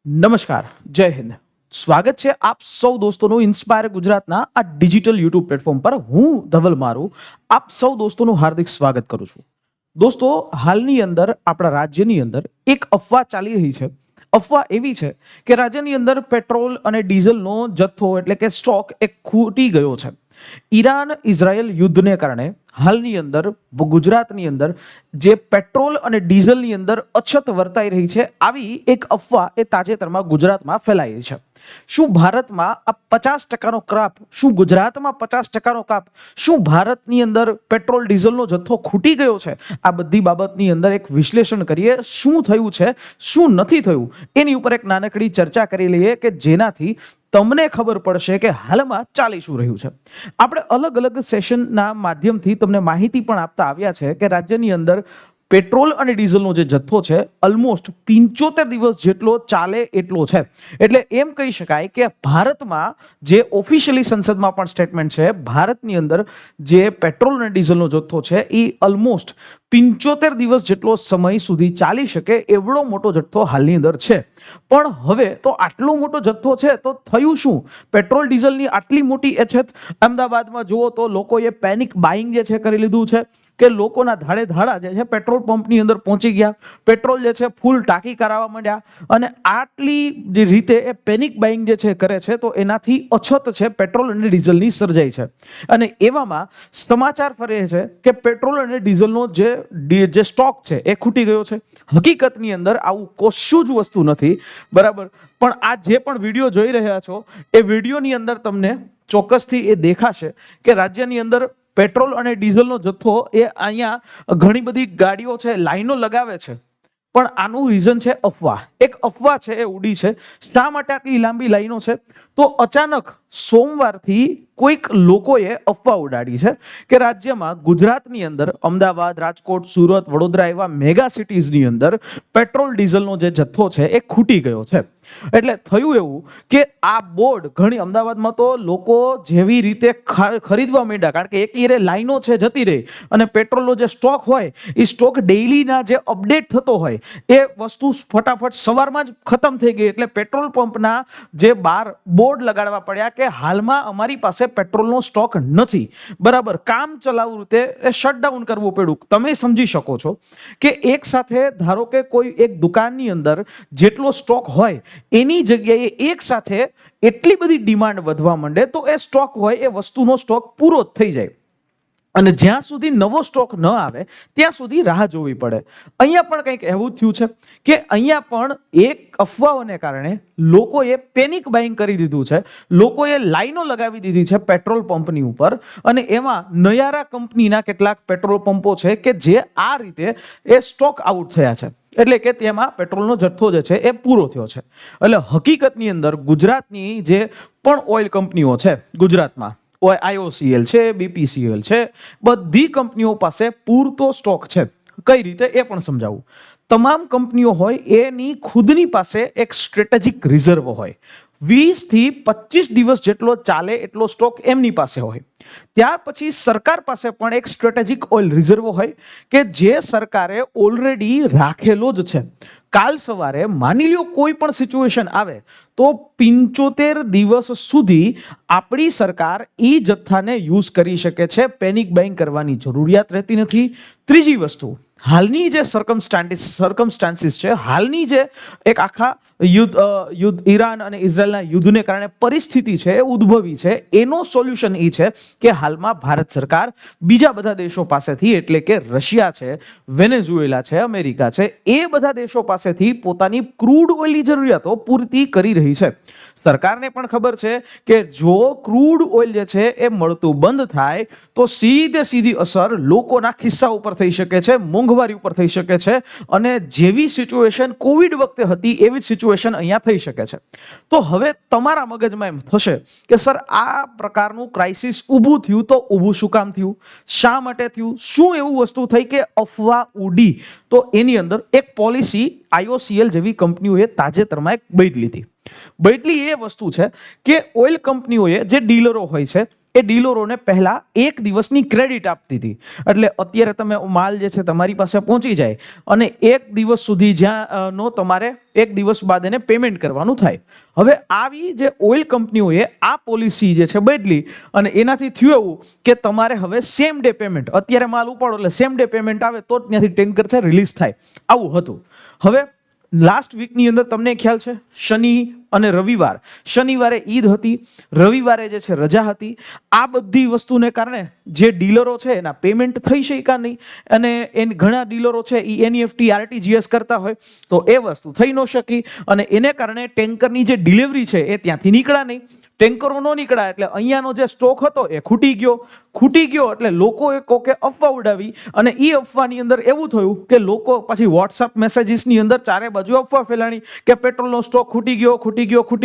નમસ્કાર, જય હિન્દ. સ્વાગત છે આપ સૌ દોસ્તોનું ઇન્સ્પાયર ગુજરાતના આ ડિજિટલ યુટ્યુબ પ્લેટફોર્મ પર. હું ધવલ મારું આપ સૌ દોસ્તોનું હાર્દિક સ્વાગત કરું છું. દોસ્તો, હાલની અંદર આપણા રાજ્યની અંદર એક અફવા ચાલી રહી છે. અફવા એવી છે કે રાજ્યની અંદર પેટ્રોલ અને ડીઝલનો જથ્થો એટલે કે સ્ટોક એ ખૂટી ગયો છે. ઈરાન ઇઝરાયલ યુદ્ધને કારણે હાલની અંદર ગુજરાતની અંદર જે પેટ્રોલ અને ડીઝલની અંદર અછત વર્તાઈ રહી છે, આવી એક અફવા એ તાજેતરમાં ગુજરાતમાં ફેલાઈ છે. શું ભારતમાં આ 50%નો કાપ, શું ગુજરાતમાં 50%નો કાપ, શું ભારતની અંદર પેટ્રોલ ડીઝલનો જથ્થો ખૂટી ગયો છે? આ બધી બાબતની અંદર એક વિશ્લેષણ કરીએ. શું થયું છે, શું નથી થયું, એની ઉપર એક નાનકડી ચર્ચા કરી લઈએ કે જેનાથી તમને ખબર પડશે કે હાલમાં ચાલી શું રહ્યું છે. આપણે અલગ અલગ સેશનના માધ્યમથી તમને માહિતી પણ આપતા આવ્યા છે કે રાજ્યની અંદર પેટ્રોલ અને ડીઝલનો જે જથ્થો છે ઓલમોસ્ટ 75 દિવસ જેટલો ચાલે એટલો છે. એટલે એમ કહી શકાય કે ભારતમાં જે ઓફિશિયલી સંસદમાં પણ સ્ટેટમેન્ટ છે, ભારતની અંદર જે પેટ્રોલ અને ડીઝલનો જથ્થો છે એ ઓલમોસ્ટ 75 દિવસ જેટલો સમય સુધી ચાલી શકે એવડો મોટો જથ્થો હાલની અંદર છે. પણ હવે તો આટલો મોટો જથ્થો છે તો થયું શું? પેટ્રોલ ડીઝલની આટલી મોટી અછત. અમદાવાદમાં જુઓ તો લોકોએ પેનિક બાઇંગ જે છે કરી લીધું છે કે લોકોના ધાડે ધાડા જે છે પેટ્રોલ પંપની અંદર પહોંચી ગયા, પેટ્રોલ જે છે ફૂલ ટાંકી કરાવવા માંડ્યા, અને આટલી રીતે એ પેનિક બાઇંગ જે છે કરે છે તો એનાથી અછત છે પેટ્રોલ અને ડીઝલની સર્જાઈ છે. અને એવામાં સમાચાર ફરે છે કે પેટ્રોલ અને ડીઝલનો જે સ્ટોક છે એ ખૂટી ગયો છે. હકીકતની અંદર આવું કશું જ વસ્તુ નથી, બરાબર. પણ આ જે પણ વિડીયો જોઈ રહ્યા છો એ વિડીયોની અંદર તમને ચોક્કસથી એ દેખાશે કે રાજ્યની અંદર પેટ્રોલ અને ડીઝલનો જથ્થો એ અહીંયા ઘણી બધી ગાડીઓ છે લાઈનો લગાવે છે, પણ આનું રીઝન છે અફવા. એક અફવા છે એ ઉડી છે. શા માટે આટલી લાંબી લાઈનો છે? તો અચાનક સોમવારથી કોઈક લોકોએ અફવા ઉડાડી છે કે રાજ્યમાં ગુજરાતની અંદર અમદાવાદ, રાજકોટ, સુરત, વડોદરા એવા મેગા સિટીઝની અંદર પેટ્રોલ ડીઝલનો જે જથ્થો છે એ ખૂટી ગયો છે. એટલે થયું એવું કે આ બોર્ડ ઘણી અમદાવાદમાં તો લોકો જેવી રીતે ખરીદવા માંડ્યા, કારણ કે એક ઈરે લાઈનો છે જતી રહી અને પેટ્રોલનો જે સ્ટોક હોય એ સ્ટોક ડેઈલીના જે અપડેટ થતો હોય એ વસ્તુ ફટાફટ સવારમાં જ ખતમ થઈ ગઈ. એટલે પેટ્રોલ પંપના જે બાર બોર્ડ લગાડવા પડ્યા કે હાલમાં અમારી પાસે પેટ્રોલનો સ્ટોક નથી, બરાબર. કામ ચલાવ રીતે એ શટડાઉન કરવું પડ્યું. તમે સમજી શકો છો કે એક સાથે ધારો કે કોઈ એક દુકાનની અંદર જેટલો સ્ટોક હોય એની જગ્યાએ એક સાથે એટલી બધી ડિમાન્ડ વધવા માંડે તો એ સ્ટોક હોય એ વસ્તુનો સ્ટોક પૂરો જ થઈ જાય, અને જ્યાં સુધી નવો સ્ટોક ન આવે ત્યાં સુધી રાહ જોવી પડે. અહીંયા પણ કંઈક એવું થયું છે કે અહીંયા પણ એક અફવાઓને કારણે લોકોએ પેનિક બાઇંગ કરી દીધું છે. લોકોએ લાઈનો લગાવી દીધી છે પેટ્રોલ પંપની ઉપર, અને એમાં નયારા કંપનીના કેટલાક પેટ્રોલ પંપો છે કે જે આ રીતે એ સ્ટોક આઉટ થયા છે. એટલે કે તેમાં પેટ્રોલનો જથ્થો જે છે એ પૂરો થયો છે. એટલે હકીકતની અંદર ગુજરાતની જે પણ ઓઇલ કંપનીઓ છે ગુજરાતમાં, IOCL છે, BPCL છે, બધી કંપનીઓ પાસે પૂરતો સ્ટોક છે. કઈ રીતે એ પણ સમજાવું. તમામ કંપનીઓ હોય એની ખુદની પાસે એક સ્ટ્રેટેજિક રિઝર્વ હોય. 20 થી 25 દિવસ જેટલો ચાલે એટલો સ્ટોક એમની પાસે હોય. ત્યાર પછી સરકાર પાસે પણ એક સ્ટ્રેટેજિક ઓઇલ રિઝર્વ હોય કે જે સરકારે ઓલરેડી રાખેલો જ છે. કાલ સવારે માની લ્યો કોઈ પણ સિચ્યુએશન આવે તો 75 દિવસ સુધી આપણી સરકાર એ જથ્થાને યુઝ કરી શકે છે. પેનિક બાઇંગ કરવાની જરૂરિયાત રહેતી નથી. ત્રીજી વસ્તુ, હાલની જે સર્કમસ્ટાન્સીસ છે, હાલની જે એક આખા યુદ્ધ ઈરાન અને ઇઝરાયલના યુદ્ધને કારણે પરિસ્થિતિ છે એ ઉદ્ભવી છે, એનો સોલ્યુશન એ છે કે હાલમાં ભારત સરકાર બીજા બધા દેશો પાસેથી, એટલે કે રશિયા છે, વેનેઝુએલા છે, અમેરિકા છે, એ બધા દેશો પાસેથી પોતાની ક્રૂડ ઓઇલની જરૂરિયાતો પૂર્તિ કરી રહી છે. સરકારને પણ ખબર છે કે જો ક્રૂડ ઓઇલ જે છે એ મળતું બંધ થાય તો સીધી અસર લોકોના ખિસ્સા ઉપર થઈ શકે છે, મોંઘવારી ઉપર થઈ શકે છે, અને જેવી સિચ્યુએશન કોવિડ વખતે હતી એવી જ સિચ્યુએશન અહીંયા થઈ શકે છે. તો હવે તમારા મગજમાં એમ થશે કે સર, આ પ્રકારનું ક્રાઇસિસ ઊભું થયું તો ઊભું શું કામ થયું, શા માટે થયું, શું એવું વસ્તુ થઈ કે અફવા ઉડી? તો એની અંદર એક પોલિસી IOCL જેવી કંપનીઓએ તાજેતરમાં એક બદલી લીધી. બદલી એ વસ્તુ છે કે ઓઇલ કંપનીઓએ જે ડીલરો હોય છે એ ડીલરોને પહેલા 1 દિવસની ક્રેડિટ આપતી હતી. એટલે અત્યારે તમે માલ જે છે તમારી પાસે પહોંચી જાય અને 1 દિવસ સુધી જ્યાં નો તમારે 1 દિવસ બાદ એને પેમેન્ટ કરવાનું થાય. હવે આવી જે ઓઇલ કંપનીઓએ આ પોલિસી જે છે બદલી અને એનાથી થયું એવું કે તમારે હવે સેમ ડે પેમેન્ટ, અત્યારે માલ ઉપાડો એટલે સેમ ડે પેમેન્ટ આવે તો જ ત્યાંથી ટેન્કર છે રિલીઝ થાય, આવું હતું. હવે લાસ્ટ વીકની અંદર તમને ખ્યાલ છે શનિ અને રવિવાર, શનિવારે ઈદ હતી, રવિવારે જે છે રજા હતી. આ બધી વસ્તુને કારણે જે ડીલરો છે એના પેમેન્ટ થઈ શક્યા નહીં અને ઘણા ડીલરો છે એ એનઈએફટી આરટીજીએસ કરતા હોય તો એ વસ્તુ થઈ ન શકી અને એને કારણે ટેન્કરની જે ડિલિવરી છે એ ત્યાંથી નીકળ્યા નહીં. ટેન્કરો ન નીકળ્યા એટલે અહીંયાનો જે સ્ટોક હતો એ ખૂટી ગયો એટલે લોકોએ કોકે અફવા ઉડાવી અને એ અફવાની અંદર એવું થયું કે લોકો પછી વોટ્સઅપ મેસેજીસની અંદર ચારે બાજુ અફવા ફેલાણી કે પેટ્રોલનો સ્ટોક ખૂટી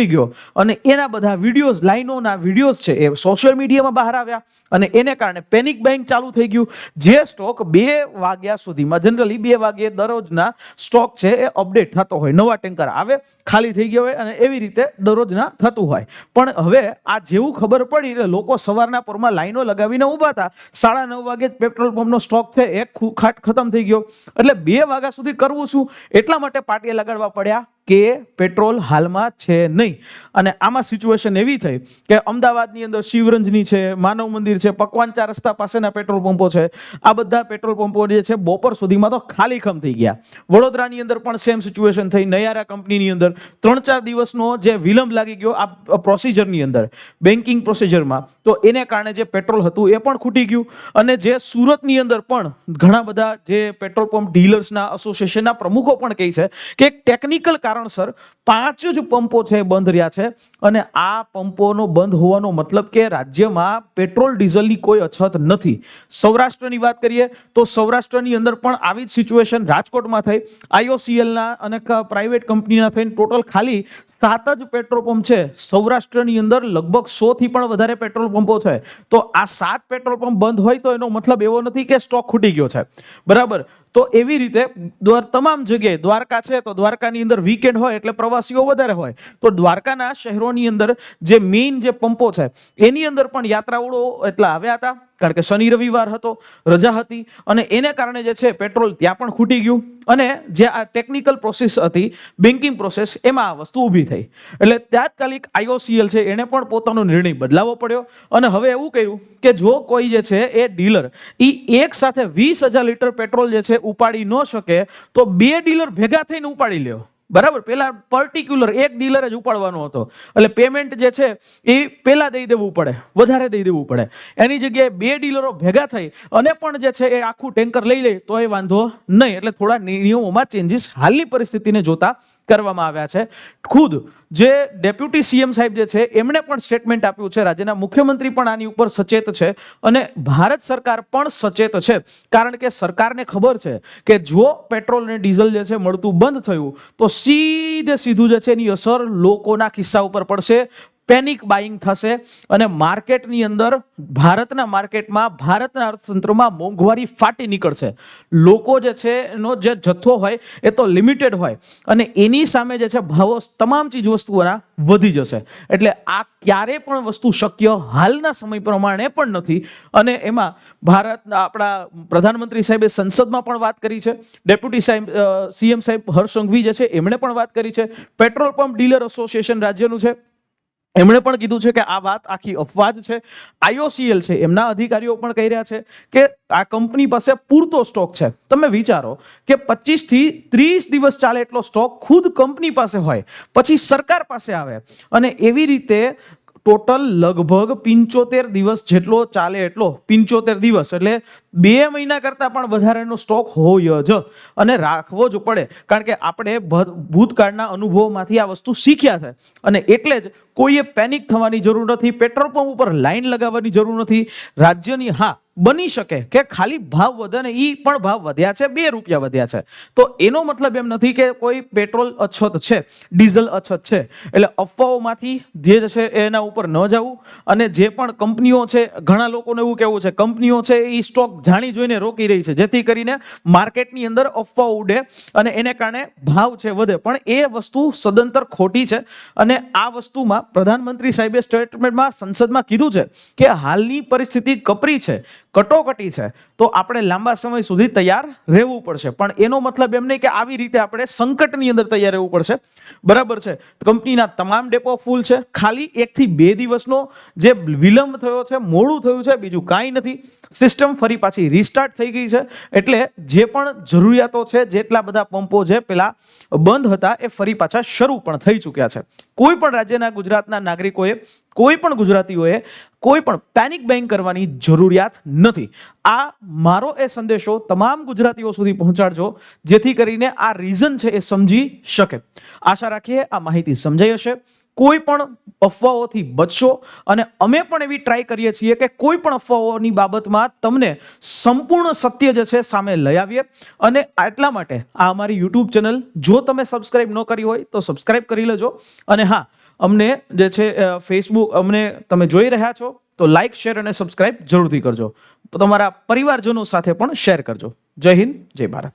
ગયો અને એના બધા વિડીયોઝ, લાઈનોના વિડીયોઝ છે એ સોશિયલ મીડિયામાં બહાર આવ્યા અને એને કારણે પેનિક બાઇંગ ચાલુ થઈ ગયું. જે સ્ટોક 2 વાગ્યા સુધીમાં, જનરલી 2 વાગ્યે દરરોજના સ્ટોક છે એ અપડેટ થતો હોય, નવા ટેન્કર આવે, ખાલી થઈ ગયા હોય અને એવી રીતે દરરોજના થતું હોય. પણ હવે આ જેવું ખબર પડી એટલે લોકો સવારના પોરમાં લાઈનો લગાવીને ઊભા હતા. 9:30 વાગે પેટ્રોલ પંપનો સ્ટોક છે એક ખાટ ખતમ થઈ ગયો. એટલે 2 વાગ્યા સુધી કરવું શું, એટલા માટે પાટીએ લગાડવા પડ્યા કે પેટ્રોલ હાલમાં છે નહીં. અને આમાં સિચ્યુએશન એવી થઈ કે અમદાવાદની અંદર શિવરંજની છે, માનવ મંદિર છે, પકવાન 4 રસ્તા પાસેના પેટ્રોલ પંપો છે, આ બધા પેટ્રોલ પંપો જે છે બપોર સુધીમાં તો ખાલીખમ થઈ ગયા. વડોદરાની અંદર પણ સેમ સિચ્યુએશન થઈ. નયારા કંપનીની અંદર 3-4 દિવસનો જે વિલંબ લાગી ગયો આ પ્રોસિજરની અંદર, બેન્કિંગ પ્રોસિજરમાં, તો એને કારણે જે પેટ્રોલ હતું એ પણ ખૂટી ગયું. અને જે સુરતની અંદર પણ ઘણા બધા જે પેટ્રોલ પંપ ડીલર્સના એસોસિએશનના પ્રમુખો પણ કહે છે કે એક ટેકનિકલ કારણસર 5 જ પંપો છે બંધ રહ્યા છે અને આ પંપોનો બંધ હોવાનો મતલબ કે રાજ્યમાં પેટ્રોલ ડીઝલની કોઈ અછત નથી. સૌરાષ્ટ્રની વાત કરીએ તો સૌરાષ્ટ્રની અંદર પણ આવી જ સિચ્યુએશન રાજકોટમાં થઈ. આઈઓસીએલના અને પ્રાઇવેટ કંપનીના થઈને ટોટલ ખાલી 7 જ પેટ્રોલ પંપ છે સૌરાષ્ટ્રની અંદર. લગભગ 100 થી પણ વધારે પેટ્રોલ પંપો છે. તો આ 7 પેટ્રોલ પંપ બંધ હોય તો એનો મતલબ એવો નથી કે સ્ટોક ખૂટી ગયો છે, બરાબર. તો એવી રીતે તમામ જગ્યાએ, દ્વારકા છે તો દ્વારકાની અંદર વીકેન્ડ હોય એટલે પ્રવાસીઓ વધારે હોય, તો દ્વારકાના શહેરોની અંદર જે મેઇન જે પંપો છે એની અંદર પણ યાત્રાળુઓ એટલા આવ્યા હતા કારણ કે શનિ રવિવાર હતો, રજા હતી અને એને કારણે જે છે પેટ્રોલ ત્યાં પણ ખૂટી ગયું. અને જે આ ટેકનિકલ પ્રોસેસ હતી, બેન્કિંગ પ્રોસેસ, એમાં આ વસ્તુ ઊભી થઈ. એટલે તાત્કાલિક આઈઓસીએલ છે એને પણ પોતાનો નિર્ણય બદલાવવો પડ્યો અને હવે એવું કહ્યું કે જો કોઈ જે છે એ ડીલર એક સાથે 20,000 લીટર પેટ્રોલ જે છે ઉપાડી ન શકે તો 2 ડીલર ભેગા થઈને ઉપાડી લ્યો, બરાબર. પેલા પર્ટિક્યુલર એક ડીલર જ ઉપાડવાનો હતો એટલે પેમેન્ટ જે છે એ પેલા દઈ દેવું પડે, વધારે દઈ દેવું પડે. એની જગ્યાએ 2 ડીલરો ભેગા થઈ અને પણ જે છે એ આખું ટેન્કર લઈ લે તો એ વાંધો નહીં. એટલે થોડા નિયમોમાં ચેન્જીસ હાલની પરિસ્થિતિને જોતા કરવામાં આવ્યા છે. ખુદ જે ડેપ્યુટી સીએમ સાહેબ જે છે એમણે પણ સ્ટેટમેન્ટ આપ્યું છે, રાજ્યના મુખ્યમંત્રી પણ આની ઉપર સચેત છે અને ભારત સરકાર પણ સચેત છે. કારણ કે સરકારને ખબર છે કે જો પેટ્રોલ અને ડીઝલ જે છે મળતું બંધ થયું તો સીધું જે છે એની અસર લોકોના ખિસ્સા ઉપર પડશે, પેનિક બાઇંગ થશે અને માર્કેટની અંદર, ભારતના માર્કેટમાં, ભારતના અર્થતંત્રમાં મોંઘવારી ફાટી નીકળશે. લોકો જે છે એનો જે જથ્થો હોય એ તો લિમિટેડ હોય અને એની સામે જે છે ભાવો તમામ ચીજ વસ્તુઓના વધી જશે. એટલે આ ક્યારે પણ વસ્તુ શક્ય હાલના સમય પ્રમાણે પણ નથી. અને એમાં ભારતના આપણા પ્રધાનમંત્રી સાહેબે સંસદમાં પણ વાત કરી છે, ડેપ્યુટી સીએમ સાહેબ હર્ષ સંઘવી જે છે એમણે પણ વાત કરી છે, પેટ્રોલ પંપ ડીલર એસોસિએશન રાજ્યનું છે એમણે પણ કીધું છે કે આ વાત આખી અફવા જ છે. આઈઓસીએલ છે એમના અધિકારીઓ પણ કહી રહ્યા છે કે આ કંપની પાસે પૂરતો સ્ટોક છે. તમે વિચારો કે 25 થી 30 દિવસ ચાલે એટલો સ્ટોક ખુદ કંપની પાસે હોય, પછી સરકાર પાસે આવે અને એવી રીતે ટોટલ લગભગ 75 દિવસ જેટલો ચાલે એટલો, 75 દિવસ એટલે 2 મહિના કરતાં પણ વધારેનો સ્ટોક હોય જ અને રાખવો જ પડે. કારણ કે આપણે ભૂતકાળના અનુભવોમાંથી આ વસ્તુ શીખ્યા છે અને એટલે જ કોઈએ પેનિક થવાની જરૂર નથી, પેટ્રોલ પંપ ઉપર લાઈન લગાવવાની જરૂર નથી. રાજ્યની હા બની શકે કે ખાલી ભાવ વધે ને એ પણ ભાવ વધ્યા છે, 2 રૂપિયા વધ્યા છે, તો એનો મતલબ એમ નથી કે કોઈ પેટ્રોલ અછત છે, ડીઝલ અછત છે. એટલે અફવાઓમાંથી જે છે એના ઉપર ન જવું અને જે પણ કંપનીઓ છે, ઘણા લોકોને એવું કહેવું છે કંપનીઓ છે એ સ્ટોક જાણી જોઈને રોકી રહી છે, જેથી કરીને માર્કેટની અંદર અફવાઓ ઉડે અને એને કારણે ભાવ છે વધે. પણ એ વસ્તુ સદંતર ખોટી છે અને આ વસ્તુમાં પ્રધાનમંત્રી સાહેબે સ્ટેટમેન્ટમાં સંસદમાં કીધું છે કે હાલની પરિસ્થિતિ કપરી છે, કટોકટી છે, તો આપણે લાંબા સમય સુધી તૈયાર રહેવું પડશે. પણ એનો મતલબ એમ નહીં કે આવી રીતે આપણે સંકટની અંદર તૈયાર રહેવું પડશે. બરાબર છે, કંપનીના તમામ ડેપો ફૂલ છે, ખાલી 1 થી 2 દિવસનો જે વિલંબ થયો છે, મોડું થયું છે, બીજું કાંઈ નથી. સિસ્ટમ ફરી પાછી રીસ્ટાર્ટ થઈ ગઈ છે. એટલે જે પણ જરૂરિયાતો છે, જેટલા બધા પંપો છે પેલા બંધ હતા એ ફરી પાછા શરૂ પણ થઈ ચૂક્યા છે. કોઈ પણ રાજ્યના ગુજરાતના નાગરિકોએ, કોઈ પણ ગુજરાતીઓએ કોઈ પણ પેનિક બાઇંગ કરવાની જરૂરિયાત નથી. આ મારો એ સંદેશો તમામ ગુજરાતીઓ સુધી પહોંચાડજો, જેથી કરીને આ રીઝન છે એ સમજી શકે. આશા રાખીએ આ માહિતી સમજાઈ હશે. કોઈ પણ અફવાઓથી બચશો અને અમે પણ એવી ટ્રાય કરીએ છીએ કે કોઈ પણ અફવાઓની બાબતમાં તમને સંપૂર્ણ સત્ય જે છે સામે લઈ આવીએ. અને એટલા માટે આ અમારી યુટ્યુબ ચેનલ જો તમે સબસ્ક્રાઇબ ન કરી હોય તો સબસ્ક્રાઇબ કરી લેજો. અને હા, અમને જે છે ફેસબુક અમને તમે જોઈ રહ્યા છો તો લાઇક, શેર અને સબસ્ક્રાઇબ જરૂરથી કરજો. તમારા પરિવારજનો સાથે પણ શેર કરજો. જય હિન્દ, જય ભારત.